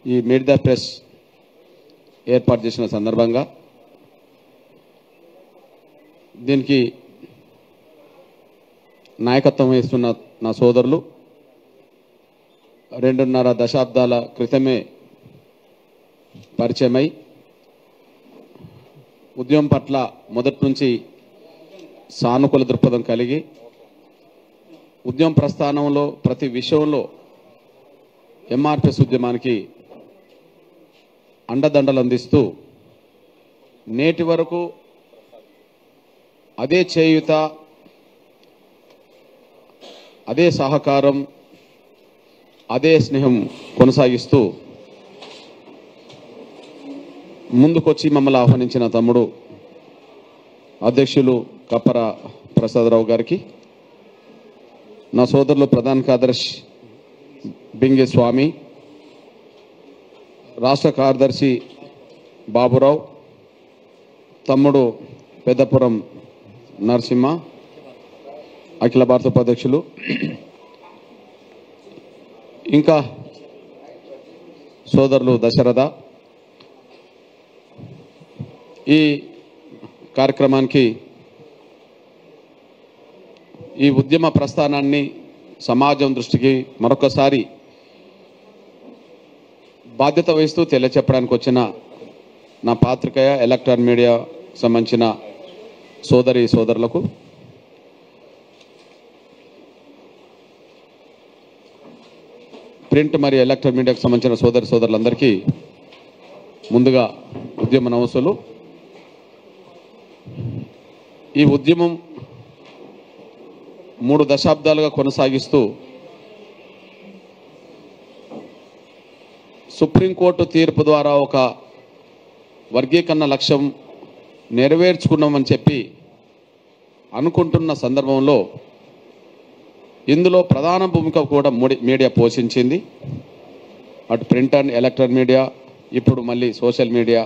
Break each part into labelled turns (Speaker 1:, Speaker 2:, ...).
Speaker 1: ఈ meet the press ఏర్పాటు చేసిన సందర్భంగా దీనికి నాయకత్వం వహిస్తున్న నా సోదరులు 2.5 దశాబ్దాల క్రితమే పరిచయమై ఉద్యమం పట్ల మొదటి నుంచి సానుకూల దృక్పథం కలిగి ఉద్యమ ప్రస్థానంలో ప్రతి విషయంలో ఎంఆర్పిఎస్ ఉద్యమానికి అండదండలు అందిస్తూ నేటి వరకు అదే చేయూత అదే సహకారం అదే స్నేహం కొనసాగిస్తూ ముందుకొచ్చి మమ్మల్ని ఆహ్వానించిన తమ్ముడు అధ్యక్షులు కప్పర ప్రసాదరావు గారికి, నా సోదరులు ప్రధాన కార్యదర్శి బింగే స్వామి, రాష్ట్ర కార్యదర్శి బాబురావు, తమ్ముడు పెద్దపురం నరసింహ, అఖిల భారత ఉపాధ్యక్షులు, ఇంకా సోదరులు దశరథ, ఈ కార్యక్రమానికి ఈ ఉద్యమ ప్రస్థానాన్ని సమాజం దృష్టికి మరొకసారి బాధ్యత వహిస్తూ తెలియచెప్పడానికి వచ్చిన నా పాత్రికేయ ఎలక్ట్రానిక్ మీడియా సంబంధించిన సోదరులకు, ప్రింట్ మరియు ఎలక్ట్రానిక్ మీడియాకు సంబంధించిన సోదరులందరికీ ముందుగా ఉద్యమ నమస్సులు. ఈ ఉద్యమం 3 దశాబ్దాలుగా కొనసాగిస్తూ సుప్రీంకోర్టు తీర్పు ద్వారా ఒక వర్గీకరణ లక్ష్యం నెరవేర్చుకున్నామని చెప్పి అనుకుంటున్న సందర్భంలో ఇందులో ప్రధాన భూమిక కూడా మీడియా పోషించింది. అటు ప్రింట్ అండ్ ఎలక్ట్రానిక్ మీడియా, ఇప్పుడు మళ్ళీ సోషల్ మీడియా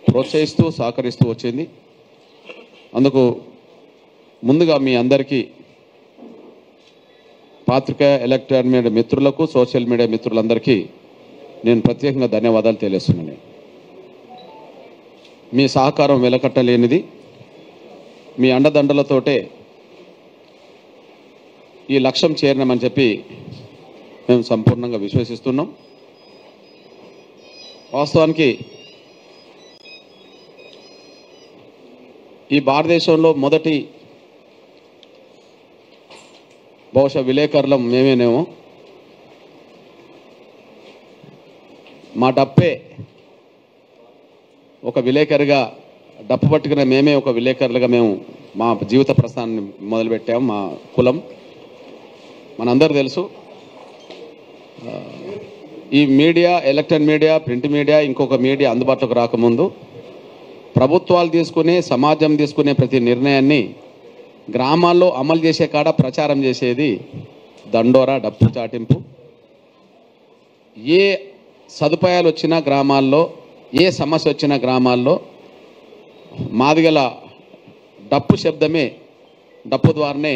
Speaker 1: ప్రోత్సహిస్తూ సహకరిస్తూ వచ్చింది. అందుకు ముందుగా మీ అందరికీ పాత్రికేయ ఎలక్ట్రానిక్ మీడియా మిత్రులకు, సోషల్ మీడియా మిత్రులందరికీ నేను ప్రత్యేకంగా ధన్యవాదాలు తెలియజేస్తున్నాను. మీ సహకారం వెలకట్టలేనిది. మీ అండదండలతోటే ఈ లక్ష్యం చేరినామని చెప్పి మేము సంపూర్ణంగా విశ్వసిస్తున్నాం. వాస్తవానికి ఈ భారతదేశంలో మొదటి బహుశా విలేకరులం మేమేనేమో. మా డప్పే ఒక విలేకరిగా, డప్పు పట్టుకున్న మేమే ఒక విలేకరులుగా మేము మా జీవిత ప్రస్థానాన్ని మొదలుపెట్టాము. మా కులం మనందరూ తెలుసు. ఈ media, electronic media, print media, ఇంకొక మీడియా అందుబాటులోకి రాకముందు ప్రభుత్వాలు తీసుకునే, సమాజం తీసుకునే ప్రతి నిర్ణయాన్ని గ్రామాల్లో అమలు చేసే కాడ ప్రచారం చేసేది దండోరా, డప్పు చాటింపు. ఏ సదుపాయాలు వచ్చినా గ్రామాల్లో, ఏ సమస్య వచ్చినా గ్రామాల్లో మాదిగల డప్పు శబ్దమే, డప్పు ద్వారానే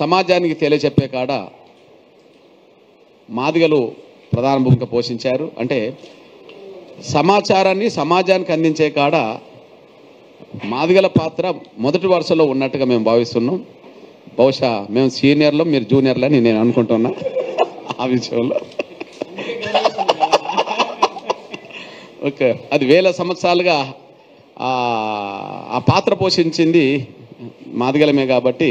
Speaker 1: సమాజానికి తెలియచెప్పే కాడ మాదిగలు ప్రధాన భూమిక పోషించారు. అంటే సమాచారాన్ని సమాజానికి అందించే కాడ మాదిగల పాత్ర మొదటి వరుసలో ఉన్నట్టుగా మేము భావిస్తున్నాం. బహుశా మేము సీనియర్లు, మీరు జూనియర్లని నేను అనుకుంటున్నా ఆ విషయంలో. ఓకే, అది వేల సంవత్సరాలుగా ఆ పాత్ర పోషించింది మాదిగలమే కాబట్టి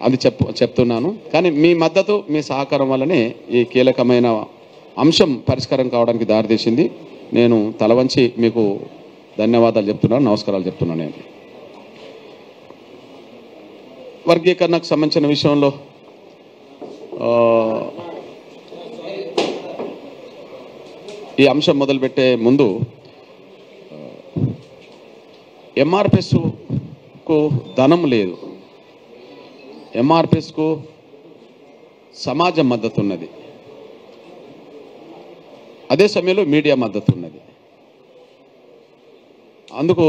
Speaker 1: అది చెప్తున్నాను. కానీ మీ మద్దతు, మీ సహకారం వల్లనే ఈ కీలకమైన అంశం పరిష్కారం కావడానికి దారితీసింది. నేను తలవంచి మీకు ధన్యవాదాలు చెప్తున్నాను, నమస్కారాలు చెప్తున్నాను. నేను వర్గీకరణకు సంబంధించిన విషయంలో ఈ అంశం మొదలుపెట్టే ముందు ఎంఆర్పిఎస్కు ధనం లేదు, ఎంఆర్పిఎస్కు సమాజం మద్దతు ఉన్నది, అదే సమయంలో మీడియా మద్దతు ఉన్నది. అందుకు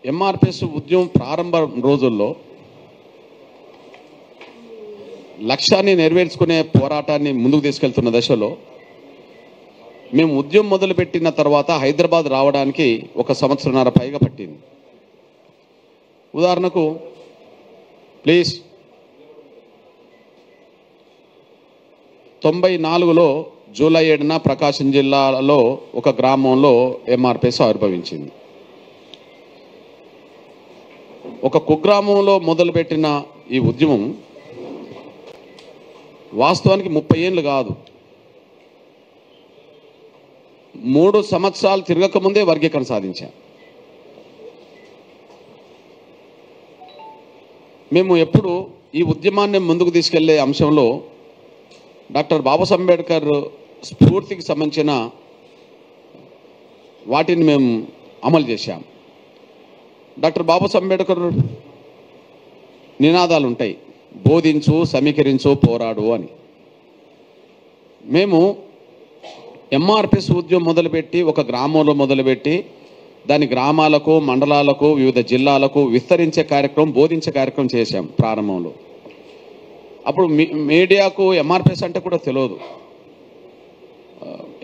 Speaker 1: ఎంఆర్పిఎస్ ఉద్యమం ప్రారంభ రోజుల్లో లక్ష్యాన్ని నెరవేర్చుకునే పోరాటాన్ని ముందుకు తీసుకెళ్తున్న దశలో మేము ఉద్యమం మొదలుపెట్టిన తర్వాత హైదరాబాద్ రావడానికి 1 సంవత్సరంన్నర పైగా పట్టింది. ఉదాహరణకు ప్లీజ్ 94లో జూలై 7న ప్రకాశం జిల్లాలో ఒక గ్రామంలో ఎంఆర్పిఎస్ ఆవిర్భవించింది. ఒక కుగ్రామంలో మొదలుపెట్టిన ఈ ఉద్యమం వాస్తవానికి 30 ఏళ్ళు కాదు, 3 సంవత్సరాలు తిరగకముందే వర్గీకరణ సాధించాం. మేము ఎప్పుడు ఈ ఉద్యమాన్ని ముందుకు తీసుకెళ్లే అంశంలో డాక్టర్ బాబాసాహెబ్ అంబేద్కర్ స్ఫూర్తికి సంబంధించిన వాటిని మేము అమలు చేశాం. డాక్టర్ బాబాసాహెబ్ అంబేద్కర్ నినాదాలు ఉంటాయి, బోధించు, సమీకరించు, పోరాడు అని. మేము ఎంఆర్పిఎస్ ఉద్యమం మొదలుపెట్టి ఒక గ్రామంలో మొదలుపెట్టి దాని గ్రామాలకు, మండలాలకు, వివిధ జిల్లాలకు విస్తరించే కార్యక్రమం, బోధించే కార్యక్రమం చేశాం ప్రారంభంలో. అప్పుడు మీడియాకు ఎంఆర్పిఎస్ అంటే కూడా తెలియదు.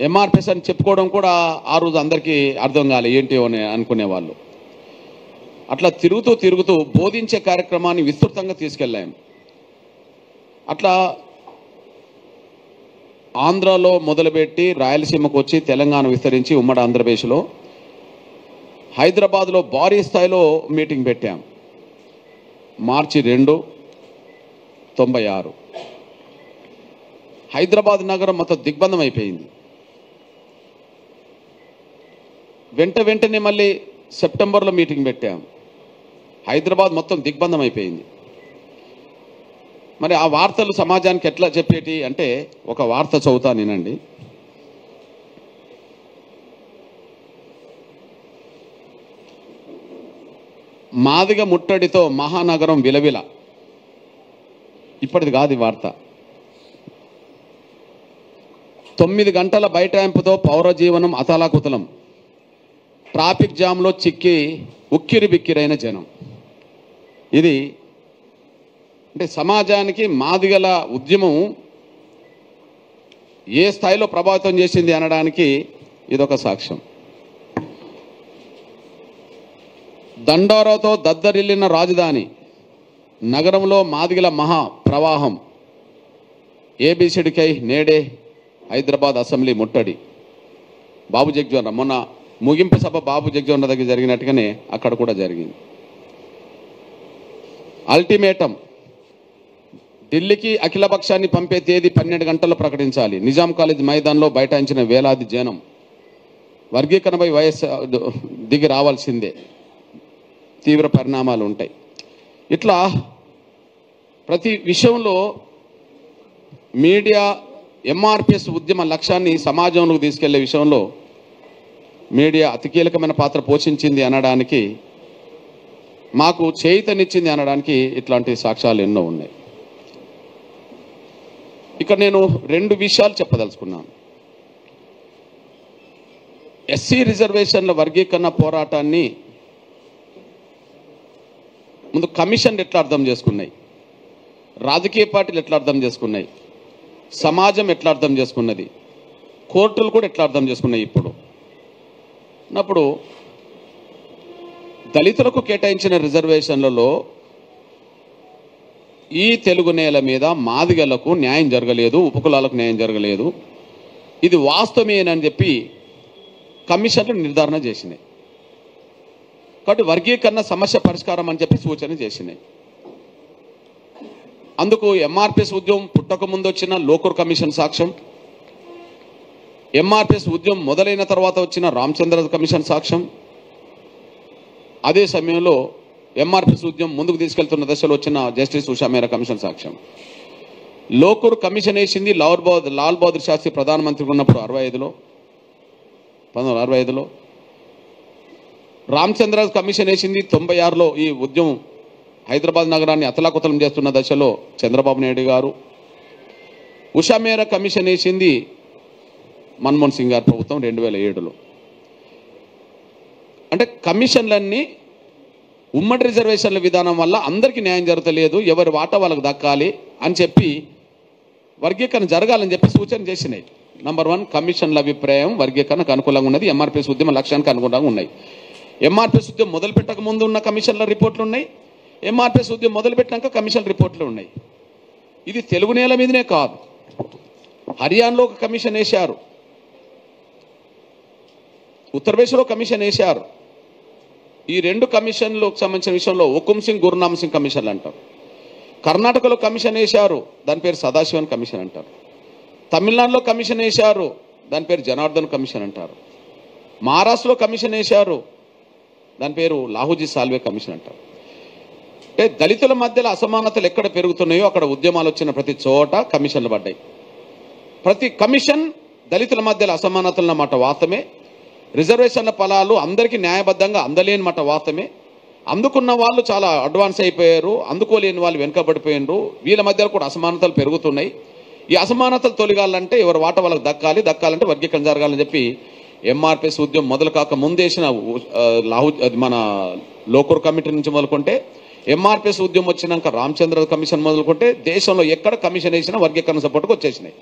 Speaker 1: ఎంఆర్పిఎస్ అని చెప్పుకోవడం కూడా ఆ రోజు అందరికీ అర్థం కాలే, ఏంటి అని అనుకునేవాళ్ళు. అట్లా తిరుగుతూ బోధించే కార్యక్రమాన్ని విస్తృతంగా తీసుకెళ్ళాం. అట్లా ఆంధ్రాలో మొదలుపెట్టి రాయలసీమకు వచ్చి తెలంగాణ విస్తరించి ఉమ్మడి ఆంధ్రప్రదేశ్లో హైదరాబాద్లో భారీ స్థాయిలో మీటింగ్ పెట్టాం. మార్చి 2, 96 హైదరాబాద్ నగరం మొత్తం దిగ్బంధం అయిపోయింది. వెంటనే మళ్ళీ సెప్టెంబర్లో మీటింగ్ పెట్టాం. హైదరాబాద్ మొత్తం దిగ్బంధం అయిపోయింది. మరి ఆ వార్తలు సమాజానికి ఎట్లా చెప్పేటి అంటే, ఒక వార్త చదువుతా నేనండి. మాదిగ ముట్టడితో మహానగరం విలవిల. ఇప్పటిది కాదు ఈ వార్త. 9 గంటల బైఠాయింపుతో పౌర జీవనం అతలాకుతలం. ట్రాఫిక్ జామ్లో చిక్కి ఉక్కిరి బిక్కిరైన జనం. ఇది అంటే సమాజానికి మాదిగల ఉద్యమం ఏ స్థాయిలో ప్రభావితం చేసింది అనడానికి ఇదొక సాక్ష్యం. దండోరాతో దద్దరిల్లిన రాజధాని నగరంలో మాదిగల మహా ప్రవాహం. ఏబిసిడికై నేడే హైదరాబాద్ అసెంబ్లీ ముట్టడి. బాబు జగ్జీవన్ మొన్న ముగింపు సభ బాబు జగ్జీవన్ దగ్గర జరిగినట్టుగానే అక్కడ కూడా జరిగింది. అల్టిమేటం, ఢిల్లీకి అఖిలపక్షాన్ని పంపే తేదీ 12 గంటల్లో ప్రకటించాలి. నిజాం కాలేజ్ మైదానంలో బైఠాయించిన వేలాది జనం. వర్గీకరణపై వయస్సు దిగి రావాల్సిందే, తీవ్ర పరిణామాలు ఉంటాయి. ఇట్లా ప్రతి విషయంలో మీడియా ఎంఆర్పిఎస్ ఉద్యమ లక్ష్యాన్ని సమాజంలోకి తీసుకెళ్లే విషయంలో మీడియా అతి కీలకమైన పాత్ర పోషించింది అనడానికి, మాకు చేయూతనిచ్చింది అనడానికి ఇట్లాంటి సాక్ష్యాలు ఎన్నో ఉన్నాయి. ఇక్కడ నేను 2 విషయాలు చెప్పదలుచుకున్నాను. ఎస్సీ రిజర్వేషన్ల వర్గీకరణ పోరాటాన్ని ముందు కమిషన్లు ఎట్లా అర్థం చేసుకున్నాయి, రాజకీయ పార్టీలు ఎట్లా అర్థం చేసుకున్నాయి, సమాజం ఎట్లా అర్థం చేసుకున్నది, కోర్టులు కూడా ఎట్లా అర్థం చేసుకున్నాయి. ఇప్పుడు దళితులకు కేటాయించిన రిజర్వేషన్లలో ఈ తెలుగు నేల మీద మాదిగలకు న్యాయం జరగలేదు, ఉపకులాలకు న్యాయం జరగలేదు, ఇది వాస్తవమేనని చెప్పి కమిషన్లు నిర్ధారణ చేసినాయి. కాబట్టి వర్గీకరణ సమస్య పరిష్కారం అని చెప్పి సూచన చేసినాయి. అందుకు ఎంఆర్పిఎస్ ఉద్యమం పుట్టక ముందు వచ్చిన లోకూర్ కమిషన్ సాక్ష్యం, ఎంఆర్పిఎస్ ఉద్యమం మొదలైన తర్వాత వచ్చిన రామచంద్ర కమిషన్ సాక్ష్యం, అదే సమయంలో ఎంఆర్పిఎస్ ఉద్యమం ముందుకు తీసుకెళ్తున్న దశలో వచ్చిన జస్టిస్ ఉషా మేరా కమిషన్ సాక్ష్యం. లోకూర్ కమిషన్ వేసింది లాల్ బహదూర్ శాస్త్రి ప్రధానమంత్రిగా ఉన్నప్పుడు 1965లో. రామచంద్ర కమిషన్ వేసింది 96లో. ఈ ఉద్యమం హైదరాబాద్ నగరాన్ని అతలాకుతలం చేస్తున్న దశలో చంద్రబాబు నాయుడు గారు. ఉషా మేరా కమిషన్ వేసింది మన్మోహన్ సింగ్ గారి ప్రభుత్వం 2007లో. అంటే కమిషన్లన్నీ ఉమ్మడి రిజర్వేషన్ల విధానం వల్ల అందరికీ న్యాయం జరగలేదు, ఎవరి వాటా వాళ్ళకు దక్కాలి అని చెప్పి వర్గీకరణ జరగాలని చెప్పి సూచన చేసినాయి. నంబర్ 1 కమిషన్ల అభిప్రాయం వర్గీకరణకు అనుకూలంగా ఉన్నది, ఎంఆర్పిఎస్ ఉద్యమ లక్ష్యానికి అనుగుణంగా ఉన్నాయి. ఎంఆర్పిఎస్ ఉద్యమం మొదలు పెట్టక ముందు ఉన్న కమిషన్ల రిపోర్ట్లు ఉన్నాయి, ఎంఆర్పిఎస్ ఉద్యమం మొదలుపెట్టినాక కమిషన్ రిపోర్ట్లు ఉన్నాయి. ఇది తెలుగు నేల మీదనే కాదు, హర్యానాలో ఒక కమిషన్ వేశారు, ఉత్తరప్రదేశ్లో కమిషన్ వేశారు. ఈ 2 కమిషన్లకు సంబంధించిన విషయంలో హుకుమ్ సింగ్ గురునామ్ సింగ్ కమిషన్లు అంటారు. కర్ణాటకలో కమిషన్ వేశారు, దాని పేరు సదాశివన్ కమిషన్ అంటారు. తమిళనాడులో కమిషన్ వేశారు, దాని పేరు జనార్దన్ కమిషన్ అంటారు. మహారాష్ట్రలో కమిషన్ వేశారు, దాని పేరు లాహూజీ సాల్వే కమిషన్ అంటారు. అంటే దళితుల మధ్యలో అసమానతలు ఎక్కడ పెరుగుతున్నాయో అక్కడ ఉద్యమాలు వచ్చిన ప్రతి చోట కమిషన్లు పడ్డాయి. ప్రతి కమిషన్ దళితుల మధ్యలో అసమానతల మాట వాస్తవమే, రిజర్వేషన్ల ఫలాలు అందరికీ న్యాయబద్ధంగా అందలేని మాట వాస్తవమే. అందుకున్న వాళ్ళు చాలా అడ్వాన్స్ అయిపోయారు, అందుకోలేని వాళ్ళు వెనుకబడిపోయినారు. వీళ్ళ మధ్యలో కూడా అసమానతలు పెరుగుతున్నాయి. ఈ అసమానతలు తొలగాలంటే ఎవరి వాట వాళ్ళకి దక్కాలంటే వర్గీకరణ జరగాలని చెప్పి ఎంఆర్పిఎస్ ఉద్యమం మొదలు కాక ముందేసిన మన లోకూర్ కమిటీ నుంచి మొదలుకుంటే, ఎంఆర్పిఎస్ ఉద్యమం వచ్చినాక రామచంద్ర కమిషన్ మొదలుకుంటే దేశంలో ఎక్కడ కమిషన్ వేసినా వర్గీకరణ సపోర్టుకు వచ్చేసినాయి.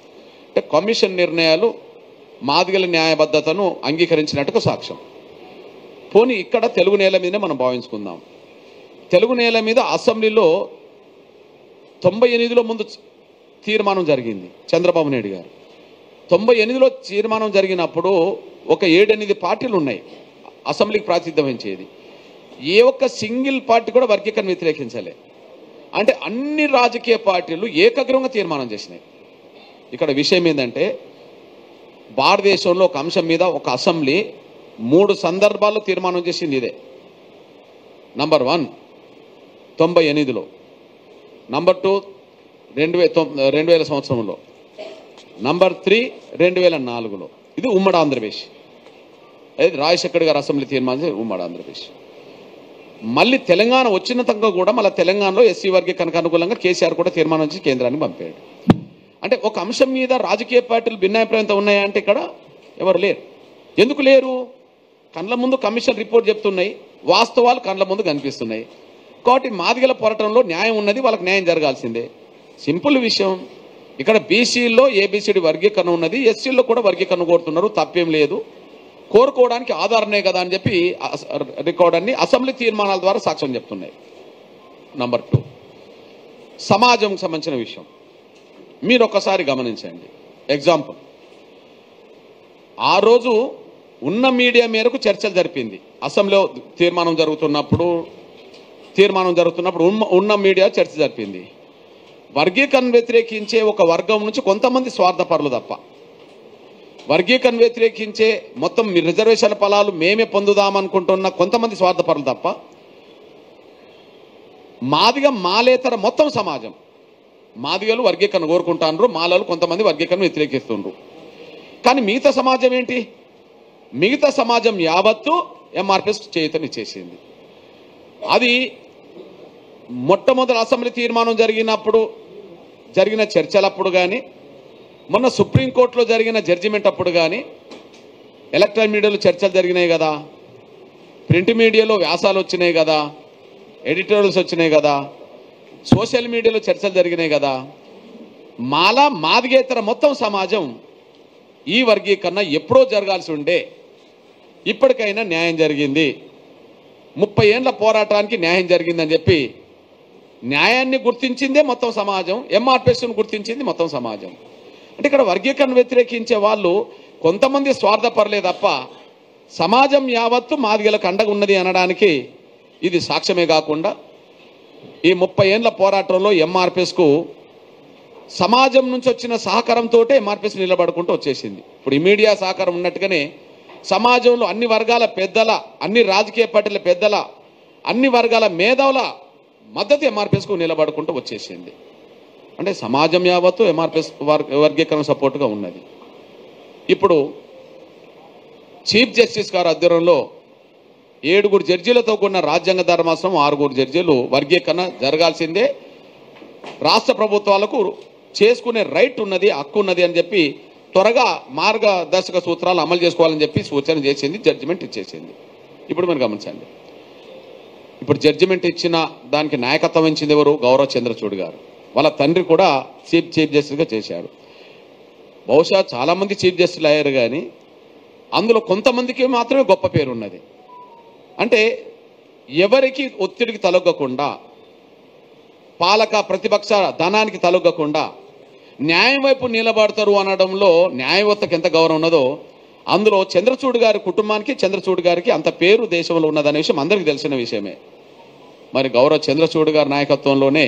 Speaker 1: అంటే కమిషన్ నిర్ణయాలు మాదిగల న్యాయబద్ధతను అంగీకరించినట్టుగా సాక్ష్యం. పోనీ ఇక్కడ తెలుగు నేల మీదనే మనం భావించుకుందాం. తెలుగు నేల మీద అసెంబ్లీలో 98లో ముందు తీర్మానం జరిగింది, చంద్రబాబు నాయుడు గారు. 98లో తీర్మానం జరిగినప్పుడు ఒక 7-8 పార్టీలు ఉన్నాయి అసెంబ్లీకి ప్రాతినిధ్యం వహించేది. ఏ ఒక్క సింగిల్ పార్టీ కూడా వర్గీకరణ వ్యతిరేకించలే. అంటే అన్ని రాజకీయ పార్టీలు ఏకగ్రీవంగా తీర్మానం చేసినాయి. ఇక్కడ విషయం ఏంటంటే, భారతదేశంలో ఒక అంశం మీద ఒక అసెంబ్లీ 3 సందర్భాల్లో తీర్మానం చేసింది ఇదే. నంబర్ 1 98లో, నంబర్ 2 2000 సంవత్సరంలో, నంబర్ 3 2004లో. ఇది ఉమ్మడి ఆంధ్రప్రదేశ్. అది రాజశేఖర్ గారు అసెంబ్లీ తీర్మానం చేసి ఉమ్మడి ఆంధ్రప్రదేశ్. మళ్ళీ తెలంగాణ వచ్చిన తగ్గ కూడా మళ్ళీ తెలంగాణలో ఎస్సీ వర్గీకరణకు అనుకూలంగా కేసీఆర్ కూడా తీర్మానం చేసి కేంద్రానికి పంపాడు. అంటే ఒక అంశం మీద రాజకీయ పార్టీలు భిన్నాభిప్రాయంతో ఉన్నాయంటే ఇక్కడ ఎవరు లేరు. ఎందుకు లేరు? కండ్ల ముందు కమిషన్ రిపోర్ట్ చెప్తున్నాయి, వాస్తవాలు కండ్ల ముందు కనిపిస్తున్నాయి. కాబట్టి మాదిగల పోరాటంలో న్యాయం ఉన్నది, వాళ్ళకి న్యాయం జరగాల్సిందే. సింపుల్ విషయం. ఇక్కడ బీసీల్లో ఏబిసిడి వర్గీకరణ ఉన్నది, ఎస్సీల్లో కూడా వర్గీకరణ కోరుతున్నారు, తప్పేం లేదు. కోరుకోవడానికి ఆధారనే కదా అని చెప్పి రికార్డ్ అన్ని అసెంబ్లీ తీర్మానాల ద్వారా సాక్ష్యం చెప్తున్నాయి. నంబర్ 2 సమాజంకి సంబంధించిన విషయం మీరు ఒక్కసారి గమనించండి. ఎగ్జాంపుల్, ఆ రోజు ఉన్న మీడియా మేరకు చర్చలు జరిపింది. అసెంబ్లీలో తీర్మానం జరుగుతున్నప్పుడు ఉన్న మీడియా చర్చ జరిపింది. వర్గీకరణ వ్యతిరేకించే ఒక వర్గం నుంచి కొంతమంది స్వార్థపరులు తప్ప, వర్గీకరణ వ్యతిరేకించే మొత్తం రిజర్వేషన్ ఫలాలు మేమే పొందుదామనుకుంటున్న కొంతమంది స్వార్థపరులు తప్ప, మాదిగ మాలేతర మొత్తం సమాజం, మాదిగలు వర్గీకరణ కోరుకుంటారు, మాలలు కొంతమంది వర్గీకరణ వ్యతిరేకిస్తుండ్రు. కానీ మిగతా సమాజం ఏంటి? మిగతా సమాజం యావత్తు ఎంఆర్పిఎస్ చేయూతనిచ్చేసింది. అది మొట్టమొదటి అసెంబ్లీ తీర్మానం జరిగిన చర్చలప్పుడు కానీ, మొన్న సుప్రీంకోర్టులో జరిగిన జడ్జిమెంట్ అప్పుడు కానీ, ఎలక్ట్రానిక్ మీడియాలో చర్చలు జరిగినాయి కదా, ప్రింట్ మీడియాలో వ్యాసాలు వచ్చినాయి కదా, ఎడిటోరియల్స్ వచ్చినాయి కదా, సోషల్ మీడియాలో చర్చలు జరిగినాయి కదా. మాదిగేతర మొత్తం సమాజం ఈ వర్గీకరణ ఎప్పుడో జరగాల్సి ఉండే, ఇప్పటికైనా న్యాయం జరిగింది, 30 ఏళ్ల పోరాటానికి న్యాయం జరిగిందని చెప్పి న్యాయాన్ని గుర్తించిందే మొత్తం సమాజం, ఎంఆర్పిఎస్ను గుర్తించింది మొత్తం సమాజం. అంటే ఇక్కడ వర్గీకరణ వ్యతిరేకించే వాళ్ళు కొంతమంది స్వార్థపరలే తప్ప సమాజం యావత్తు మాదిగలకు అండగా ఉన్నది అనడానికి ఇది సాక్ష్యమే కాకుండా, ఈ 30 ఏళ్ల పోరాటంలో ఎంఆర్పిఎస్కు సమాజం నుంచి వచ్చిన సహకారంతో ఎంఆర్పిఎస్ నిలబడుకుంటూ వచ్చేసింది. ఇప్పుడు ఈ మీడియా సహకారం ఉన్నట్టుగానే సమాజంలో అన్ని వర్గాల పెద్దల, అన్ని రాజకీయ పార్టీల పెద్దల, అన్ని వర్గాల మేధావుల మద్దతు ఎంఆర్పిఎస్కు నిలబడుకుంటూ వచ్చేసింది. అంటే సమాజం యావత్తు ఎంఆర్పిఎస్ వర్గీకరణ సపోర్టుగా ఉన్నది. ఇప్పుడు చీఫ్ జస్టిస్ గారి ఆధ్వర్యంలో 7 జడ్జీలతో కూడిన రాజ్యాంగ ధర్మాసనం 6 జడ్జీలు వర్గీకరణ జరగాల్సిందే, రాష్ట్ర ప్రభుత్వాలకు చేసుకునే రైట్ ఉన్నది, హక్కు ఉన్నది అని చెప్పి త్వరగా మార్గదర్శక సూత్రాలు అమలు చేసుకోవాలని చెప్పి సూచన చేసింది, జడ్జిమెంట్ ఇచ్చేసింది. ఇప్పుడు మీరు గమనించండి, ఇప్పుడు జడ్జిమెంట్ ఇచ్చిన దానికి నాయకత్వం వహించింది ఎవరు? గౌరవ్ చంద్రచూడ్ గారు. వాళ్ళ తండ్రి కూడా చీఫ్ జస్టిస్గా చేశాడు. బహుశా చాలామంది చీఫ్ జస్టిస్లు అయ్యారు, కానీ అందులో కొంతమందికి మాత్రమే గొప్ప పేరు ఉన్నది. అంటే ఎవరికి ఒత్తిడికి తలొగ్గకుండా, పాలక ప్రతిపక్ష ధనానికి తలొగ్గకుండా న్యాయం వైపు నిలబడతారు అనడంలో న్యాయవేత్తకు ఎంత గౌరవం ఉన్నదో, అందులో చంద్రచూడ్ గారి కుటుంబానికి, చంద్రచూడ్ గారికి అంత పేరు దేశంలో ఉన్నదనే విషయం అందరికీ తెలిసిన విషయమే. మరి గౌరవ చంద్రచూడ్ గారి నాయకత్వంలోనే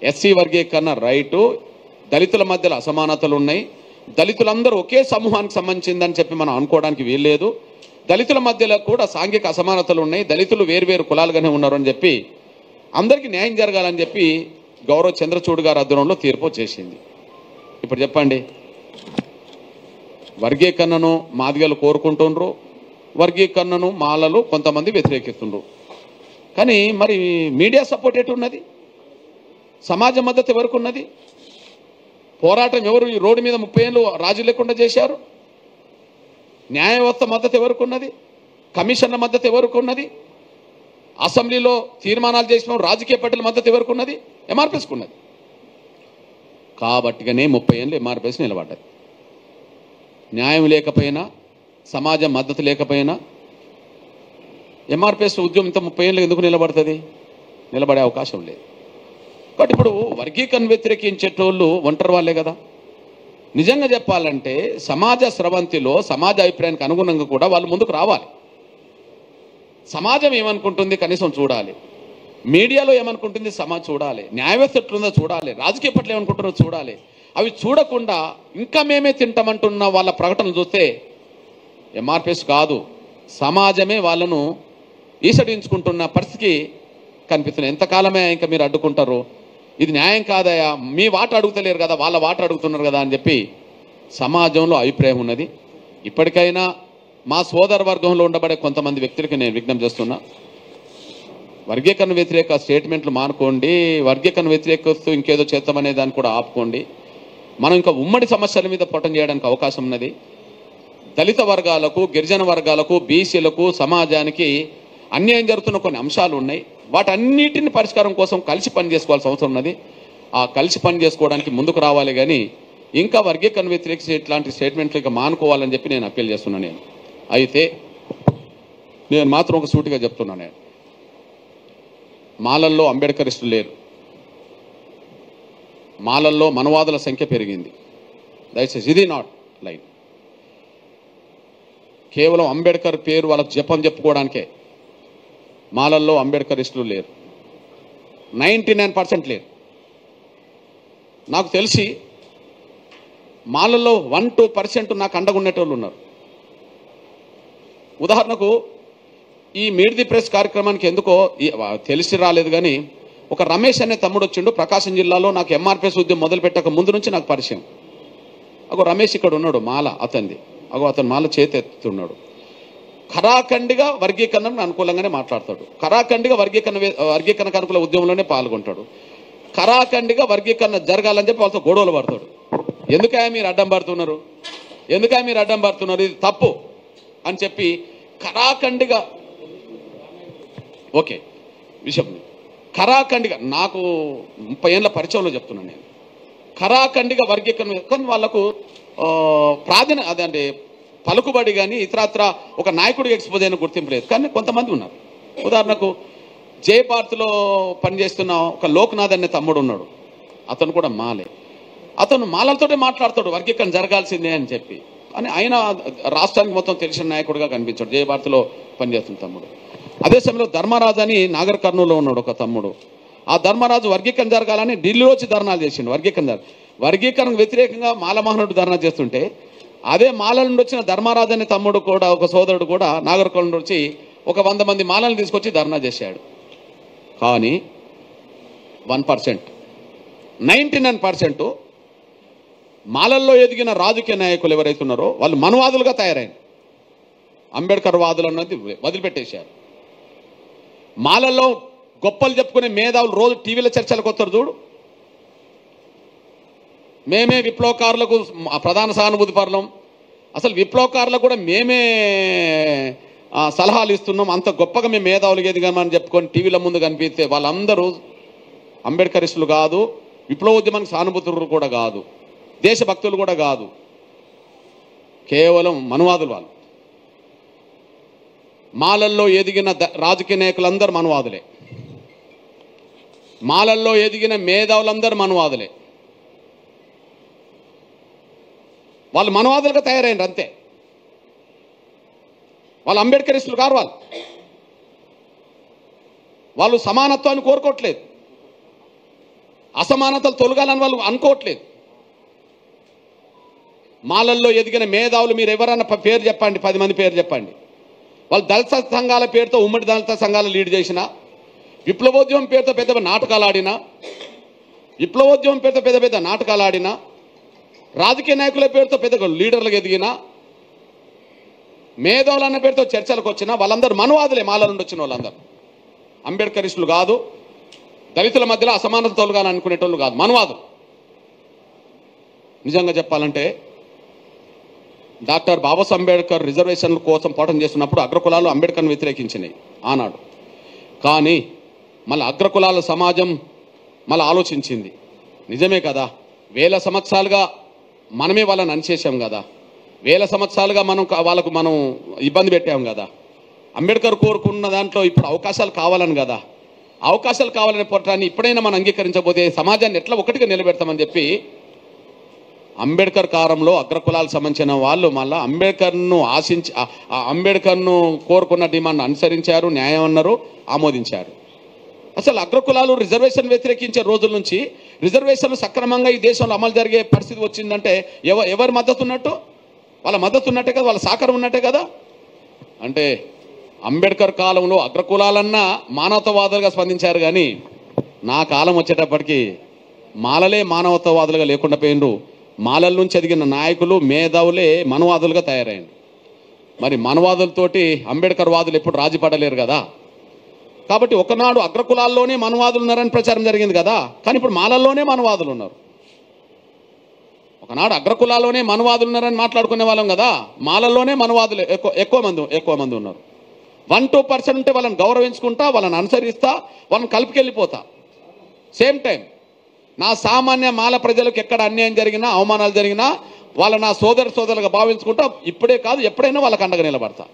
Speaker 1: ఎస్సీ వర్గీకరణ రైటు, దళితుల మధ్యలో అసమానతలు ఉన్నాయి, దళితులందరూ ఒకే సమూహానికి సంబంధించిందని చెప్పి మనం అనుకోవడానికి వీల్లేదు, దళితుల మధ్యలో కూడా సాంఘిక అసమానతలు ఉన్నాయి, దళితులు వేరువేరు కులాలుగానే ఉన్నారు అని చెప్పి అందరికీ న్యాయం జరగాలని చెప్పి గౌరవ చంద్రచూడ్ గారి ఆధ్వర్యంలో తీర్పు చేసింది. ఇప్పుడు చెప్పండి, వర్గీకరణను మాదిగలు కోరుకుంటుండ్రు, వర్గీకరణను మాలలు కొంతమంది వ్యతిరేకిస్తుండ్రు. కానీ మరి మీడియా సపోర్ట్ ఎటు ఉన్నది? సమాజ మద్దతు ఎవరికి ఉన్నది? పోరాటం ఎవరు ఈ రోడ్డు మీద 30 ఏళ్ళు రాజు లేకుండా చేశారు? న్యాయ వ్యవస్థ మద్దతు ఎవరికి ఉన్నది? కమిషన్ల మద్దతు ఎవరికి ఉన్నది? అసెంబ్లీలో తీర్మానాలు చేసిన రాజకీయ పార్టీల మద్దతు ఎవరికి ఉన్నది? ఎంఆర్పిఎస్కి ఉన్నది. కాబట్టిగానే 30 ఏళ్ళు ఎంఆర్పిఎస్ నిలబడ్డది. న్యాయం లేకపోయినా, సమాజం మద్దతు లేకపోయినా ఎంఆర్పిఎస్ ఉద్యమం ఇంత 30 ఏళ్ళు ఎందుకు నిలబడుతుంది? నిలబడే అవకాశం లేదు. కాబట్టి ఇప్పుడు వర్గీకరణ వ్యతిరేకించేటోళ్ళు ఒంటరి వాళ్ళే కదా. నిజంగా చెప్పాలంటే సమాజ స్రవంతిలో సమాజ అభిప్రాయానికి అనుగుణంగా కూడా వాళ్ళు ముందుకు రావాలి. సమాజం ఏమనుకుంటుంది కనీసం చూడాలి, మీడియాలో ఏమనుకుంటుంది సమాజం చూడాలి, న్యాయ వ్యవస్థ ఎట్లుందో చూడాలి, రాజకీయ పట్ల ఏమనుకుంటున్నారో చూడాలి. అవి చూడకుండా ఇంకా మేమే తింటామంటున్న వాళ్ళ ప్రకటనలు చూస్తే ఎంఆర్పిఎస్ కాదు, సమాజమే వాళ్ళను ఈసడించుకుంటున్న పరిస్థితికి కనిపిస్తుంది. ఎంతకాలమే ఇంకా మీరు అడ్డుకుంటారు? ఇది న్యాయం కాదయా, మీ వాట అడుగుతలేరు కదా, వాళ్ళ వాట అడుగుతున్నారు కదా అని చెప్పి సమాజంలో అభిప్రాయం ఉన్నది. ఇప్పటికైనా మా సోదర వర్గంలో ఉండబడే కొంతమంది వ్యక్తులకి నేను విజ్ఞప్తి చేస్తున్నా, వర్గీకరణ వ్యతిరేక స్టేట్మెంట్లు మానుకోండి, వర్గీకరణ వ్యతిరేకిస్తూ ఇంకేదో చేస్తామనే దాన్ని కూడా ఆపుకోండి. మనం ఇంకా ఉమ్మడి సమస్యల మీద పోటం చేయడానికి అవకాశం ఉన్నది. దళిత వర్గాలకు, గిరిజన వర్గాలకు, బీసీలకు, సమాజానికి అన్యాయం జరుగుతున్న కొన్ని అంశాలు ఉన్నాయి. వాటన్నిటిని పరిష్కారం కోసం కలిసి పని చేసుకోవాల్సిన అవసరం ఉన్నది. ఆ కలిసి పని చేసుకోవడానికి ముందుకు రావాలి, కానీ ఇంకా వర్గీకరణ వ్యతిరేక ఇట్లాంటి స్టేట్మెంట్లు ఇక మానుకోవాలని చెప్పి నేను అప్పీల్ చేస్తున్నాను. అయితే నేను మాత్రం ఒక సూటిగా చెప్తున్నాను, నేను మాలల్లో అంబేద్కరిస్టులు లేరు, మాలల్లో మనవాదుల సంఖ్య పెరిగింది. దయచేసి ఇది నాట్ లైన్. కేవలం అంబేద్కర్ పేరు వాళ్ళకు జపం చెప్పుకోవడానికే మాలల్లో అంబేద్కరిస్టులు లేరు, 99% లేరు. నాకు తెలిసి మాలల్లో 1-2% నాకు అండగుండేటోళ్ళు ఉన్నారు. ఉదాహరణకు ఈ మీట్ ది ప్రెస్ కార్యక్రమానికి ఎందుకో తెలిసి రాలేదు, కానీ ఒక రమేష్ అనే తమ్ముడు వచ్చిండు ప్రకాశం జిల్లాలో. నాకు ఎంఆర్పిఎస్ ఉద్యమం మొదలుపెట్టక ముందు నుంచి నాకు పరిచయం. అగో రమేష్ ఇక్కడ ఉన్నాడు, మాల అతనిది. అతను మాల చేతెత్తున్నాడు. ఖరాఖండిగా వర్గీకరణకు అనుకూలంగానే మాట్లాడతాడు, ఖరాఖండిగా వర్గీకరణకు అనుకూల ఉద్యమంలోనే పాల్గొంటాడు, ఖరాఖండిగా వర్గీకరణ జరగాలని చెప్పి వాళ్ళతో గొడవలు పడతాడు. ఎందుకయ్యా మీరు అడ్డం పడుతున్నారు, ఎందుకయ్యా మీరు అడ్డం పడుతున్నారు, ఇది తప్పు అని చెప్పి ఖరాఖండిగా ఓకే విషయం ఖరాఖండిగా నాకు 30 ఏళ్ళ పరిచయంలో చెప్తున్నాను నేను. ఖరాఖండిగా వర్గీకరణ కానీ వాళ్ళకు ప్రాధాన్యత అదంటే పలుకుబడి కానీ ఇతరత్ర ఒక నాయకుడికి ఎక్స్పోజ్ అయిన గుర్తింపు లేదు. కానీ కొంతమంది ఉన్నారు. ఉదాహరణకు జయభారత్లో పనిచేస్తున్న ఒక లోక్నాథ్ అనే తమ్ముడు ఉన్నాడు, అతను కూడా మాలే. అతను మాలలతోనే మాట్లాడతాడు వర్గీకరణ జరగాల్సిందే అని చెప్పి. అని ఆయన రాష్ట్రానికి మొత్తం తెలిసిన నాయకుడిగా కనిపించాడు, జయభారత్లో పనిచేస్తున్న తమ్ముడు. అదే సమయంలో ధర్మరాజు అని నాగర్ కర్నూలులో ఉన్నాడు ఒక తమ్ముడు. ఆ ధర్మరాజు వర్గీకరణ జరగాలని ఢిల్లీలో వచ్చి ధర్నాలు చేసిండు. వర్గీకరణకు వ్యతిరేకంగా మాలమోహనుడు ధర్నా చేస్తుంటే అదే మాలల నుండి వచ్చిన ధర్మరాజు అనే తమ్ముడు కూడా, ఒక సోదరుడు కూడా నాగర్ కర్నూలు వచ్చి ఒక 100 మంది మాలలను తీసుకొచ్చి ధర్నా చేశాడు. కానీ 1%, 99% మాలల్లో ఎదిగిన రాజకీయ నాయకులు ఎవరైతే ఉన్నారో వాళ్ళు మనవాదులుగా తయారైన అంబేద్కర్ వాదులు అన్నది వదిలిపెట్టేశారు. మాలల్లో గొప్పలు చెప్పుకునే మేధావులు రోజు టీవీలో చర్చలకు వస్తారు చూడు, మేమే విప్లవకారులకు ప్రధాన సానుభూతి పరులం, అసలు విప్లవకారులకు కూడా మేమే సలహాలు ఇస్తున్నాం, అంత గొప్పగా మేము మేధావులు ఎదిగామని చెప్పుకొని టీవీల ముందు కనిపిస్తే వాళ్ళందరూ అంబేద్కరిస్టులు కాదు, విప్లవోద్యమానికి సానుభూతులు కూడా కాదు, దేశభక్తులు కూడా కాదు, కేవలం మనువాదులు. వాళ్ళు మాలల్లో ఎదిగిన రాజకీయ నాయకులందరూ మనువాదులే, మాలల్లో ఎదిగిన మేధావులందరూ మనువాదులే. వాళ్ళు మనువాదులుగా తయారైనారు అంతే. వాళ్ళు అంబేద్కరిస్టులు కారు. వాళ్ళు సమానత్వాన్ని కోరుకోవట్లేదు, అసమానతలు తొలగాలని వాళ్ళు అనుకోవట్లేదు. మాలల్లో ఎదిగిన మేధావులు మీరు ఎవరన్నా పేరు చెప్పండి, 10 మంది పేరు చెప్పండి. వాళ్ళు దళిత సంఘాల పేరుతో ఉమ్మడి దళిత సంఘాలు లీడ్ చేసిన, విప్లవోద్యమం పేరుతో పెద్ద నాటకాలు ఆడిన, విప్లవోద్యమం పేరుతో పెద్ద నాటకాలు ఆడిన, రాజకీయ నాయకుల పేరుతో పెద్ద లీడర్లకు ఎదిగిన, మేధావులు అన్న పేరుతో చర్చలకు వచ్చిన వాళ్ళందరూ మనువాదులే. మాల నుండి వచ్చిన వాళ్ళందరూ అంబేద్కరిస్టులు కాదు, దళితుల మధ్యలో అసమానత తొలగాలనుకునేటోళ్ళు కాదు, మనువాదులు. నిజంగా చెప్పాలంటే డాక్టర్ బాబాసాహెబ్ అంబేద్కర్ రిజర్వేషన్ల కోసం పోరాటం చేస్తున్నప్పుడు అగ్రకులాలు అంబేద్కర్ను వ్యతిరేకించినాయి ఆనాడు. కానీ మళ్ళీ అగ్రకులాల సమాజం మళ్ళీ ఆలోచించింది, నిజమే కదా, 1000 సంవత్సరాలుగా మనమే వాళ్ళని అణిచేసాం కదా, 1000 సంవత్సరాలుగా వాళ్ళకు మనం ఇబ్బంది పెట్టాం కదా, అంబేద్కర్ కోరుకున్న దాంట్లో ఇప్పుడు అవకాశాలు కావాలని కదా, అవకాశాలు కావాలనే పోరాటాన్ని ఇప్పుడైనా మనం అంగీకరించకపోతే సమాజాన్ని ఎట్లా ఒకటిగా నిలబెడతామని చెప్పి అంబేద్కర్ కాలంలో అగ్రకులాలకు సంబంధించిన వాళ్ళు మళ్ళీ అంబేద్కర్ను కోరుకున్న డిమాండ్ అనుసరించారు, న్యాయం అన్నారు, ఆమోదించారు. అసలు అగ్రకులాలు రిజర్వేషన్ వ్యతిరేకించే రోజుల నుంచి రిజర్వేషన్లు సక్రమంగా ఈ దేశంలో అమలు జరిగే పరిస్థితి వచ్చిందంటే ఎవరి మద్దతు ఉన్నట్టు? వాళ్ళ మద్దతు ఉన్నట్టే కదా, వాళ్ళ సహకారం ఉన్నట్టే కదా. అంటే అంబేద్కర్ కాలంలో అగ్రకులాలన్నా మానవతావాదులుగా స్పందించారు, కానీ నా కాలం వచ్చేటప్పటికి మాలలే మానవతావాదులుగా లేకుండా పోయినరు. మాలల నుంచి ఎదిగిన నాయకులు మేధావులే మనువాదులుగా తయారైంది. మరి మనువాదులతోటి అంబేద్కర్ వాదులు ఎప్పుడు రాజీ పడలేరు కదా. కాబట్టి ఒకనాడు అగ్రకులాల్లోనే మనువాదులు ఉన్నారని ప్రచారం జరిగింది కదా, కానీ ఇప్పుడు మాలల్లోనే మనువాదులు ఉన్నారు. ఒకనాడు అగ్రకులాల్లోనే మనువాదులు ఉన్నారని మాట్లాడుకునే వాళ్ళం కదా, మాలల్లోనే మనువాదులు ఎక్కువ మంది ఉన్నారు. 1-2% ఉంటే వాళ్ళని గౌరవించుకుంటా, వాళ్ళని అనుసరిస్తా, వాళ్ళని కలుపుకెళ్ళిపోతా. సేమ్ టైం నా సామాన్య మాల ప్రజలకు ఎక్కడ అన్యాయం జరిగినా, అవమానాలు జరిగినా వాళ్ళ నా సోదరులుగా భావించుకుంటా, ఇప్పుడే కాదు ఎప్పుడైనా వాళ్ళకి అండగా నిలబడతా.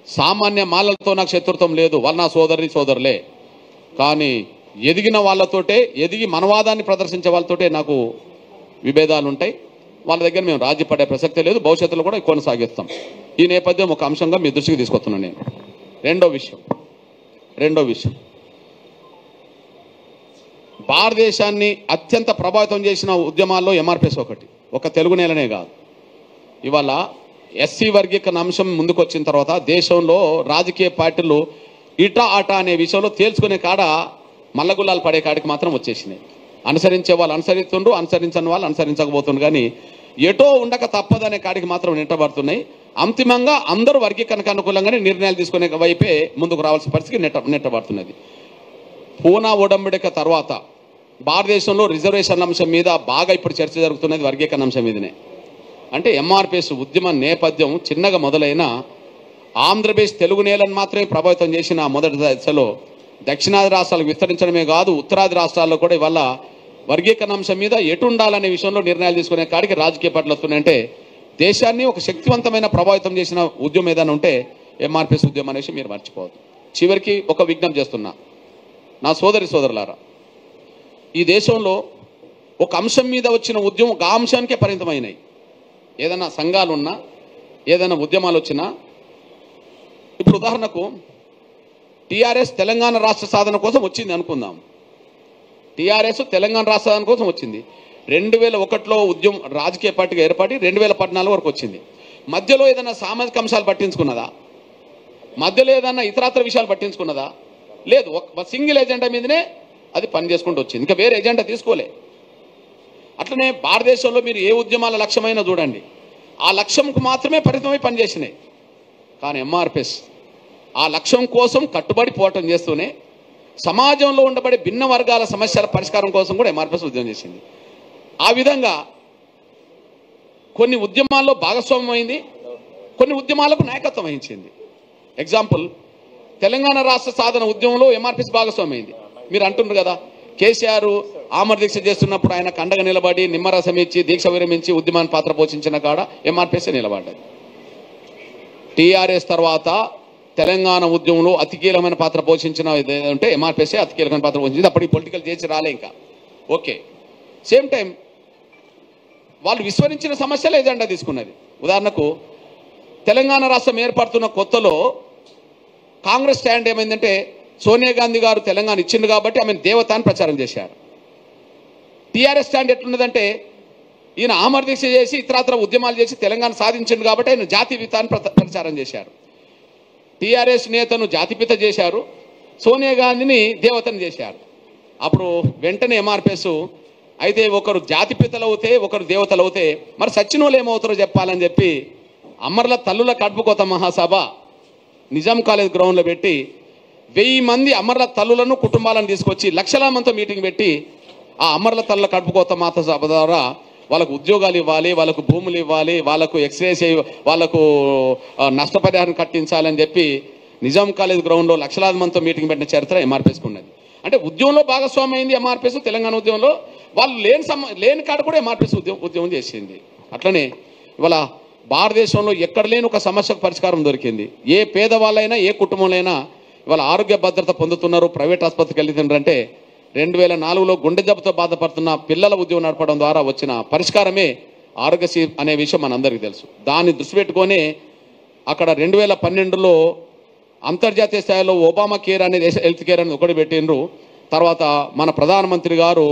Speaker 1: సామాన్య మాలలతో నాకు శత్రుత్వం లేదు, వాళ్ళ నా సోదరులే. కానీ ఎదిగిన వాళ్ళతోటే, ఎదిగి మనవాదాన్ని ప్రదర్శించే వాళ్ళతోటే నాకు విభేదాలు ఉంటాయి. వాళ్ళ దగ్గర మేము రాజీ పడే ప్రసక్తే లేదు, భవిష్యత్తులో కూడా కొనసాగిస్తాం. ఈ నేపథ్యం ఒక అంశంగా మీ దృష్టికి తీసుకొస్తున్నాను నేను. రెండో విషయం భారతదేశాన్ని అత్యంత ప్రభావితం చేసిన ఉద్యమాల్లో ఎంఆర్పిఎస్ ఒక తెలుగు నేలనే కాదు. ఇవాళ ఎస్సీ వర్గీకరణ అంశం ముందుకు వచ్చిన తర్వాత దేశంలో రాజకీయ పార్టీలు ఇటా ఆటా అనే విషయంలో తేల్చుకునే కాడ మల్లగుల్లాలు పడే కాడికి మాత్రం వచ్చేసినాయి. అనుసరించే వాళ్ళు అనుసరిస్తుండ్రు, అనుసరించని వాళ్ళు అనుసరించకపోతుండ్రు. కానీ ఎటో ఉండక తప్పదనే కాడికి మాత్రం నెట్టబడుతున్నాయి. అంతిమంగా అందరూ వర్గీకరణకు అనుకూలంగానే నిర్ణయాలు తీసుకునే వైపే ముందుకు రావాల్సిన పరిస్థితి నెట్టబడుతున్నది. పూనా ఒడంబడిక తర్వాత భారతదేశంలో రిజర్వేషన్ అంశం మీద బాగా ఇప్పుడు చర్చ జరుగుతున్నది వర్గీకరణ అంశం మీదనే. అంటే ఎంఆర్పిఎస్ ఉద్యమ నేపథ్యం చిన్నగా మొదలైన ఆంధ్రప్రదేశ్ తెలుగు నేలను మాత్రమే ప్రభావితం చేసిన మొదటి దశలో దక్షిణాది రాష్ట్రాలకు విస్తరించడమే కాదు, ఉత్తరాది రాష్ట్రాల్లో కూడా ఇవాళ వర్గీకరణ అంశం మీద ఎటు ఉండాలనే విషయంలో నిర్ణయాలు తీసుకునే కాడికి రాజకీయ పార్టీలు వస్తున్నాయంటే దేశాన్ని ఒక శక్తివంతమైన ప్రభావితం చేసిన ఉద్యమం ఏదైనా ఉంటే ఎంఆర్పిఎస్ ఉద్యమం అనేసి మీరు మర్చిపోవద్దు. చివరికి ఒక విజ్ఞప్తి చేస్తున్నా, నా సోదరులారా, ఈ దేశంలో ఒక అంశం మీద వచ్చిన ఉద్యమం ఆ అంశానికే పరిమితమైనవి. ఏదైనా సంఘాలు ఉన్నా, ఏదైనా ఉద్యమాలు వచ్చినా, ఇప్పుడు ఉదాహరణకు టీఆర్ఎస్ తెలంగాణ రాష్ట్ర సాధన కోసం వచ్చింది అనుకుందాం. టీఆర్ఎస్ తెలంగాణ రాష్ట్ర సాధన కోసం వచ్చింది. 2001లో ఉద్యమం రాజకీయ పార్టీగా ఏర్పడి 2014 వరకు వచ్చింది. మధ్యలో ఏదైనా సామాజిక అంశాలు పట్టించుకున్నదా? మధ్యలో ఏదైనా ఇతరాతర విషయాలు పట్టించుకున్నదా? లేదు. ఒక సింగిల్ ఎజెండా మీదనే అది పనిచేసుకుంటూ వచ్చింది, ఇంకా వేరే ఎజెండా తీసుకోలే. అట్లనే భారతదేశంలో మీరు ఏ ఉద్యమాల లక్ష్యమైనా చూడండి, ఆ లక్ష్యంకు మాత్రమే పరిమితమై పనిచేసినాయి. కానీ ఎంఆర్పిఎస్ ఆ లక్ష్యం కోసం కట్టుబడి పోరాటం చేస్తూనే సమాజంలో ఉండబడే భిన్న వర్గాల సమస్యల పరిష్కారం కోసం కూడా ఎంఆర్పిఎస్ ఉద్యమం చేసింది. ఆ విధంగా కొన్ని ఉద్యమాల్లో భాగస్వామ్యం అయింది, కొన్ని ఉద్యమాలకు నాయకత్వం వహించింది. ఎగ్జాంపుల్, తెలంగాణ రాష్ట్ర సాధన ఉద్యమంలో ఎంఆర్పిఎస్ భాగస్వామ్యం అయింది. మీరు అంటున్నారు కదా, కేసీఆర్ ఆమర దీక్ష చేస్తున్నప్పుడు ఆయన కండగా నిలబడి నిమ్మరసం ఇచ్చి దీక్ష విరమించి ఉద్యమాన్ని పాత్ర పోషించిన కాడ ఎంఆర్పిఎస్ నిలబడ్డది. టీఆర్ఎస్ తర్వాత తెలంగాణ ఉద్యమంలో అతి కీలకమైన పాత్ర పోషించిన అంటే ఎంఆర్పిఎస్ అతి కీలకమైన పాత్ర పోషించింది. అప్పటికి పొలిటికల్ చేసి రాలే ఇంకా. ఓకే, సేమ్ టైం వాళ్ళు విస్మరించిన సమస్యలు ఎజెండా తీసుకున్నది. ఉదాహరణకు తెలంగాణ రాష్ట్రం ఏర్పడుతున్న కొత్తలో కాంగ్రెస్ స్టాండ్ ఏమైందంటే సోనియా గాంధీ గారు తెలంగాణ ఇచ్చింది కాబట్టి ఆమెను దేవత అని ప్రచారం చేశారు. టీఆర్ఎస్ స్టాండ్ ఎట్లున్నదంటే ఈయన ఆమర దీక్ష చేసి ఇతరత్ర ఉద్యమాలు చేసి తెలంగాణ సాధించింది కాబట్టి ఆయన జాతిపిత అని ప్రచారం చేశారు. టీఆర్ఎస్ నేతను జాతిపిత చేశారు, సోనియా గాంధీని దేవతను చేశారు. అప్పుడు వెంటనే ఎంఆర్పిఎస్ అయితే ఒకరు జాతిపితలు అవుతే ఒకరు దేవతలు అవుతే మరి సచ్చినోళ్ళు ఏమవుతారో చెప్పాలని చెప్పి అమరుల తల్లుల కడుపుకోత మహాసభ నిజాం కాలేజ్ గ్రౌండ్లో పెట్టి 1000 మంది అమరుల తల్లులను కుటుంబాలను తీసుకొచ్చి లక్షల మందితో మీటింగ్ పెట్టి ఆ అమరుల తల్లుల కడుపుకోత మహాసభ ద్వారా వాళ్ళకు ఉద్యోగాలు ఇవ్వాలి, వాళ్ళకు భూములు ఇవ్వాలి, వాళ్ళకు ఎక్స్రేస్ వాళ్ళకు నష్టపరిహారం కట్టించాలని చెప్పి నిజాం కాలేజ్ గ్రౌండ్లో లక్షలాది మందితో మీటింగ్ పెట్టిన చరిత్ర ఎంఆర్పిఎస్కి ఉన్నది. అంటే ఉద్యమంలో భాగస్వామి అయింది ఎంఆర్పిఎస్. తెలంగాణ ఉద్యమంలో వాళ్ళు లేని కాడ కూడా ఎంఆర్పిఎస్ ఉద్యమం చేసింది. అట్లనే ఇవాళ భారతదేశంలో ఎక్కడ లేని ఒక సమస్యకు పరిష్కారం దొరికింది. ఏ పేదవాళ్ళైనా ఏ కుటుంబంలో ఇవాళ ఆరోగ్య భద్రత పొందుతున్నారు, ప్రైవేట్ ఆసుపత్రికి వెళ్తుండ్రంటే 2004లో గుండె జబ్బుతో బాధపడుతున్న పిల్లల ఉద్యమం నడపడం ద్వారా వచ్చిన పరిష్కారమే ఆరోగ్యశ్రీ అనే విషయం మనందరికీ తెలుసు. దాన్ని దృష్టి పెట్టుకొని అక్కడ 2012లో అంతర్జాతీయ స్థాయిలో ఒబామా కేర్ అనేది హెల్త్ కేర్ అనేది ఒకటి పెట్టిండ్రు. తర్వాత మన ప్రధానమంత్రి గారు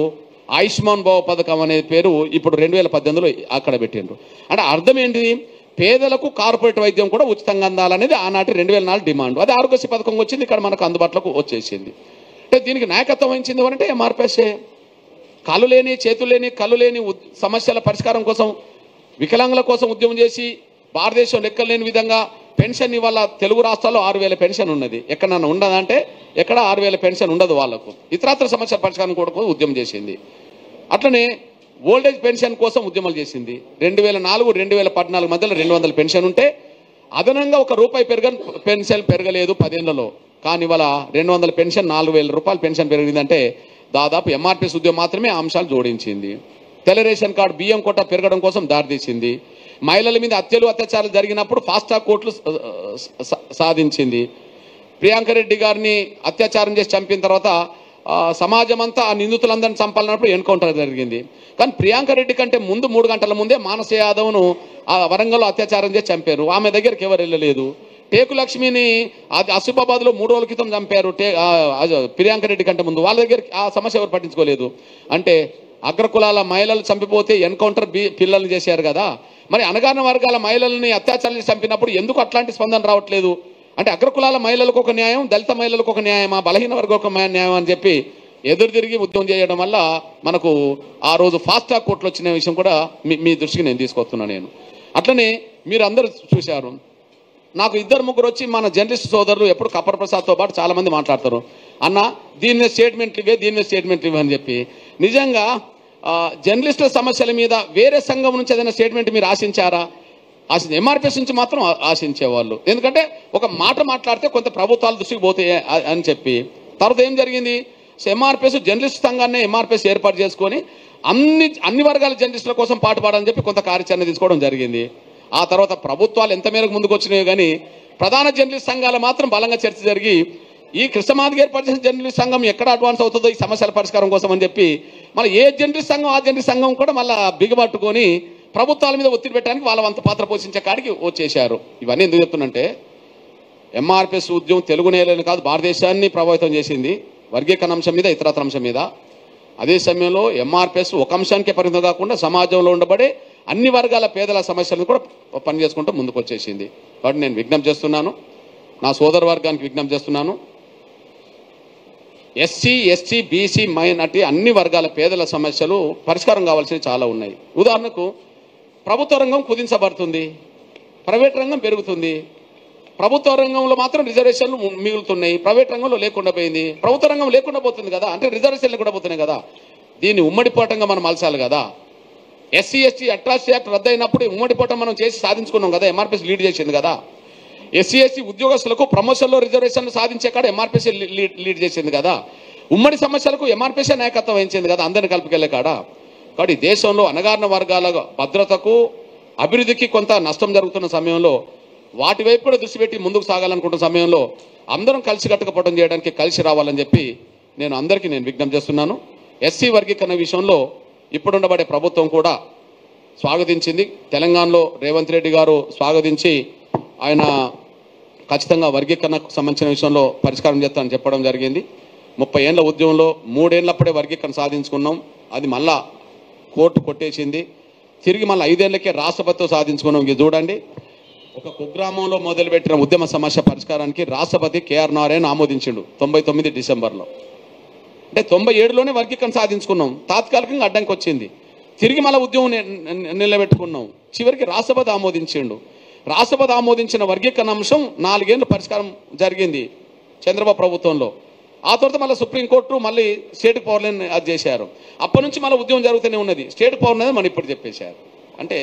Speaker 1: ఆయుష్మాన్ భవ పథకం అనే పేరు ఇప్పుడు 2018లో అక్కడ పెట్టిండ్రు. అంటే అర్థం ఏంటి? పేదలకు కార్పొరేట్ వైద్యం కూడా ఉచితంగా అందాలనేది ఆనాటి 2004 డిమాండ్. అది ఆరోగ్యశ్రీ పథకం వచ్చింది, ఇక్కడ మనకు అందుబాటులోకి వచ్చేసింది. అంటే దీనికి నాయకత్వం వహించింది అంటే ఎంఆర్పిఎస్. కాళ్ళు లేని చేతులు లేని కళ్ళు లేని సమస్యల పరిష్కారం కోసం వికలాంగుల కోసం ఉద్యమం చేసి భారతదేశం లెక్కలేని విధంగా పెన్షన్ ఇవాళ తెలుగు రాష్ట్రాల్లో 6000 పెన్షన్ ఉన్నది. ఎక్కడన్నా ఉండదంటే ఎక్కడ 6000 పెన్షన్ ఉండదు వాళ్ళకు. ఇతరత్ర సమస్యల పరిష్కారం కూడా ఉద్యమం చేసింది. అట్లనే ఓల్డేజ్ పెన్షన్ కోసం ఉద్యమాలు చేసింది. 2004, 2014 మధ్యలో 200 పెన్షన్ ఉంటే అదనంగా ₹1 పెన్షన్ పెరగలేదు 10 ఏళ్లలో. కానీ ఇవాళ 200 పెన్షన్, ₹4000 పెన్షన్ పెరిగిందంటే దాదాపు ఎంఆర్పిఎస్ ఉద్యమం మాత్రమే అంశాలు జోడించింది. తెల్ల రేషన్ కార్డు బియ్యం కోట పెరగడం కోసం దారితీసింది. మహిళల మీద అత్యాచారాలు జరిగినప్పుడు ఫాస్ట్ ట్రాక్ కోర్టులు సాధించింది. ప్రియాంక రెడ్డి గారిని అత్యాచారం చేసి చంపిన తర్వాత సమాజం అంతా ఆ నిందితులందరినీ చంపాలన్నప్పుడు ఎన్కౌంటర్ జరిగింది. కానీ ప్రియాంక రెడ్డి కంటే ముందు 3 గంటల ముందే మానస యాదవ్ను ఆ వరంగల్లో అత్యాచారం చేసి చంపారు. ఆమె దగ్గరికి ఎవరు వెళ్ళలేదు. టేకు లక్ష్మిని ఆసిఫాబాద్లో 3 రోజుల క్రితం చంపారు ప్రియాంక రెడ్డి కంటే ముందు. వాళ్ళ దగ్గరికి ఆ సమస్య ఎవరు పట్టించుకోలేదు. అంటే అగ్రకులాల మహిళలు చంపిపోతే ఎన్కౌంటర్ పిల్లల్ని చేశారు కదా, మరి అణగారిన వర్గాల మహిళల్ని అత్యాచారాలు చంపినప్పుడు ఎందుకు అట్లాంటి స్పందన రావట్లేదు? అంటే అగ్రకులాల మహిళలకు ఒక న్యాయం, దళిత మహిళలకు ఒక న్యాయమా, బలహీన వర్గం ఒక న్యాయం అని చెప్పి ఎదురు తిరిగి ఉద్యమం చేయడం వల్ల మనకు ఆ రోజు ఫాస్ట్ ట్రాక్ కోర్టులు వచ్చిన విషయం కూడా మీ దృష్టికి నేను తీసుకొస్తున్నాను. నేను అట్లనే మీరు అందరూ చూశారు. నాకు 2-3 వచ్చి మన జర్నలిస్ట్ సోదరులు ఎప్పుడు కప్పర్ ప్రసాద్తో పాటు చాలామంది మాట్లాడతారు, అన్న దీని మీద స్టేట్మెంట్లు ఇవే, దీని మీద స్టేట్మెంట్లు ఇవ్వని చెప్పి. నిజంగా జర్నలిస్టుల సమస్యల మీద వేరే సంఘం నుంచి ఏదైనా స్టేట్మెంట్ మీరు ఆశించారా? ఎంఆర్పిఎస్ నుంచి మాత్రం ఆశించేవాళ్ళు. ఎందుకంటే ఒక మాట మాట్లాడితే కొంత ప్రభుత్వాల దృష్టికి పోతాయి అని చెప్పి. తర్వాత ఏం జరిగింది? ఎంఆర్పిఎస్ జర్నలిస్ట్ సంఘాన్ని ఎంఆర్పిఎస్ ఏర్పాటు చేసుకొని అన్ని వర్గాల జర్నలిస్టుల కోసం పాటుపడాలని చెప్పి కొంత కార్యాచరణ తీసుకోవడం జరిగింది. ఆ తర్వాత ప్రభుత్వాలు ఎంత మేరకు ముందుకు వచ్చినాయో కానీ ప్రధాన జర్నలిస్ట్ సంఘాలు మాత్రం బలంగా చర్చ జరిగి ఈ కృష్ణమాదిగ ఏర్పాటు చేసిన జర్నలిస్ట్ సంఘం ఎక్కడ అడ్వాన్స్ అవుతుందో ఈ సమస్యల పరిష్కారం కోసం అని చెప్పి మళ్ళీ ఏ జర్నలిస్ట్ సంఘం ఆ జర్నలిస్ట్ సంఘం కూడా మళ్ళీ బిగబట్టుకొని ప్రభుత్వాల మీద ఒత్తిడి పెట్టడానికి వాళ్ళ వంత పాత్ర పోషించే కాడికి వచ్చేశారు. ఇవన్నీ ఎందుకు చెప్తున్నంటే ఎంఆర్పిఎస్ ఉద్యమం తెలుగు నేలని కాదు భారతదేశాన్ని ప్రభావితం చేసింది, వర్గీకరణ అంశం మీద, ఇతరత్ర అంశం మీద. అదే సమయంలో ఎంఆర్పిఎస్ ఒక అంశానికే పరిమితం కాకుండా సమాజంలో ఉండబడే అన్ని వర్గాల పేదల సమస్యలను కూడా పనిచేసుకుంటూ ముందుకు వచ్చేసింది. కాబట్టి నేను విజ్ఞప్తి చేస్తున్నాను, నా సోదర వర్గానికి విజ్ఞప్తి చేస్తున్నాను, ఎస్సీ, ఎస్టీ, బీసీ, మైనార్టీ అన్ని వర్గాల పేదల సమస్యలు పరిష్కారం కావాల్సినవి చాలా ఉన్నాయి. ఉదాహరణకు ప్రభుత్వ రంగం కుదించబడుతుంది, ప్రైవేట్ రంగం పెరుగుతుంది. ప్రభుత్వ రంగంలో మాత్రం రిజర్వేషన్లు మిగులుతున్నాయి, ప్రైవేట్ రంగంలో లేకుండా పోయింది. ప్రభుత్వ రంగం లేకుండా పోతుంది కదా, అంటే రిజర్వేషన్లు కూడా పోతున్నాయి కదా. దీన్ని ఉమ్మడి పోవటంగా మనం మలచాలి కదా. ఎస్సీ, ఎస్టీ అట్రాసిటీ యాక్ట్ రద్దు అయినప్పుడు ఉమ్మడి పోవటం మనం చేసి సాధించుకున్నాం కదా, ఎంఆర్పిఎస్ లీడ్ చేసింది కదా. ఎస్సీ, ఎస్టీ ఉద్యోగస్తులకు ప్రమోషన్లో రిజర్వేషన్లు సాధించే కాడ ఎంఆర్పిఎస్ లీడ్ చేసింది కదా. ఉమ్మడి సమస్యలకు ఎంఆర్పిఎస్ నాయకత్వం వహించింది కదా అందరిని కలుపుకెళ్లే కాడ. కాబట్టి దేశంలో అణగారిన వర్గాల భద్రతకు అభివృద్ధికి కొంత నష్టం జరుగుతున్న సమయంలో వాటి వైపు కూడా దృష్టి పెట్టి ముందుకు సాగాలనుకుంటున్న సమయంలో అందరం కలిసి కట్టుకపోవడం చేయడానికి కలిసి రావాలని చెప్పి నేను అందరికీ విజ్ఞప్తి చేస్తున్నాను. ఎస్సీ వర్గీకరణ విషయంలో ఇప్పుడుండబడే ప్రభుత్వం కూడా స్వాగతించింది. తెలంగాణలో రేవంత్ రెడ్డి గారు స్వాగతించి ఆయన ఖచ్చితంగా వర్గీకరణకు సంబంధించిన విషయంలో పరిష్కారం చేస్తానని చెప్పడం జరిగింది. 30 ఏళ్ల ఉద్యమంలో 3 ఏళ్ళప్పుడే వర్గీకరణ సాధించుకున్నాం. అది మళ్ళా కోర్టు కొట్టేసింది. తిరిగి మళ్ళీ 5 ఏళ్లకే రాష్ట్రపతితో సాధించుకున్నాం. ఇది చూడండి, ఒక కుగ్రామంలో మొదలుపెట్టిన ఉద్యమ సమస్య పరిష్కారానికి రాష్ట్రపతి కేఆర్ నారాయణ ఆమోదించిండు 99 డిసెంబర్లో. అంటే 97లోనే వర్గీకరణ సాధించుకున్నాం. తాత్కాలికంగా అడ్డంకి వచ్చింది. తిరిగి మళ్ళీ ఉద్యమం నిలబెట్టుకున్నాం. చివరికి రాష్ట్రపతి ఆమోదించిండు. రాష్ట్రపతి ఆమోదించిన వర్గీకరణ అంశం 4 ఏళ్ళు పరిష్కారం జరిగింది చంద్రబాబు ప్రభుత్వంలో. ఆ తర్వాత మళ్ళీ సుప్రీంకోర్టు మళ్ళీ స్టేట్ పవర్ లైన్ అది చేశారు. అప్పటి నుంచి మళ్ళీ ఉద్యమం జరుగుతూనే ఉన్నది. స్టేట్ పవర్ అనేది మనం ఇప్పుడు చెప్పేశారు. అంటే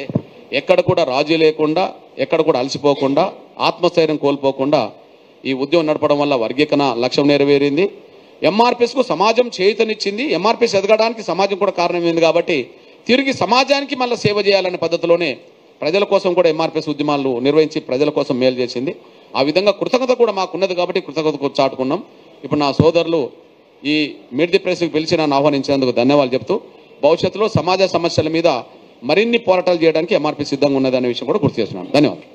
Speaker 1: ఎక్కడ కూడా రాజీ లేకుండా, ఎక్కడ కూడా అలసిపోకుండా, ఆత్మస్థైర్యం కోల్పోకుండా ఈ ఉద్యమం నడపడం వల్ల వర్గీకరణ లక్ష్యం నెరవేరింది. ఎంఆర్పిఎస్కు సమాజం చేయూతనిచ్చింది. ఎంఆర్పిఎస్ ఎదగడానికి సమాజం కూడా కారణమైంది. కాబట్టి తిరిగి సమాజానికి మళ్ళీ సేవ చేయాలనే పద్ధతిలోనే ప్రజల కోసం కూడా ఎంఆర్పిఎస్ ఉద్యమాలు నిర్వహించి ప్రజల కోసం మేలు చేసింది. ఆ విధంగా కృతజ్ఞత కూడా మాకున్నది కాబట్టి కృతజ్ఞత చాటుకున్నాం. ఇప్పుడు నా సోదరులు ఈ మీట్ ది ప్రెస్కి పిలిచి నన్ను ఆహ్వానించినందుకు ధన్యవాదాలు చెప్తూ భవిష్యత్తులో సమాజ సమస్యల మీద మరిన్ని పోరాటాలు చేయడానికి ఎంఆర్పీ సిద్ధంగా ఉన్నదనే విషయం కూడా గుర్తు చేస్తున్నాను. ధన్యవాదాలు.